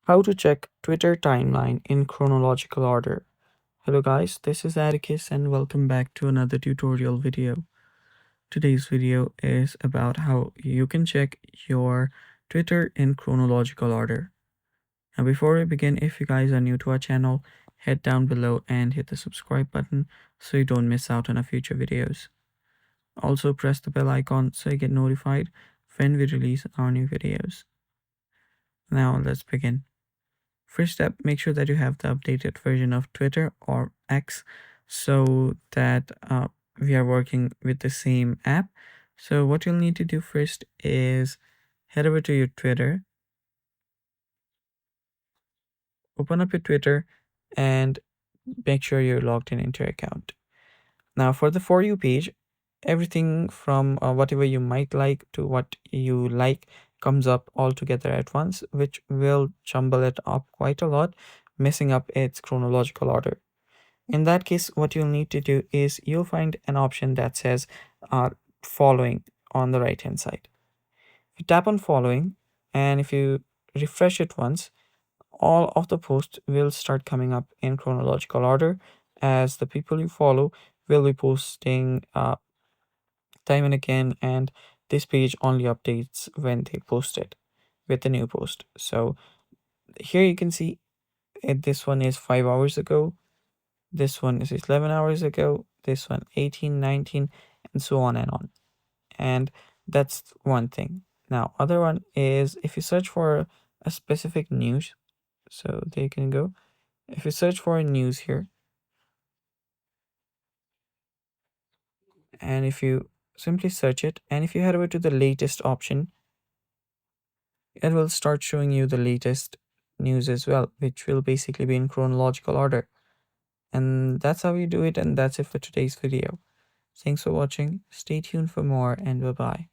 How to check Twitter timeline in chronological order. Hello guys, this is Atticus and welcome back to another tutorial video. Today's video is about how you can check your Twitter in chronological order. Now before we begin, if you guys are new to our channel, head down below and hit the subscribe button so you don't miss out on our future videos. Also press the bell icon so you get notified when we release our new videos. Now let's begin. First step, make sure that you have the updated version of Twitter or X so that we are working with the same app. So what you'll need to do first is head over to your Twitter, open up your Twitter, and make sure you're logged in into your account. Now for the For You page, everything from whatever you might like to what you like comes up all together at once, which will jumble it up quite a lot, messing up its chronological order. In that case, what you'll need to do is you'll find an option that says following on the right hand side. If you tap on following and if you refresh it once, all of the posts will start coming up in chronological order as the people you follow will be posting time and again, and this page only updates when they post it with the new post. So here you can see this one is 5 hours ago, this one is 11 hours ago, this one 18, 19, and so on and on. And that's one thing. Now other one is if you search for a specific news, so there you can go. If you search for a news here, and if you simply search it, and if you head over to the latest option, it will start showing you the latest news as well, which will basically be in chronological order. And that's how you do it, and that's it for today's video. Thanks for watching, stay tuned for more, and bye bye.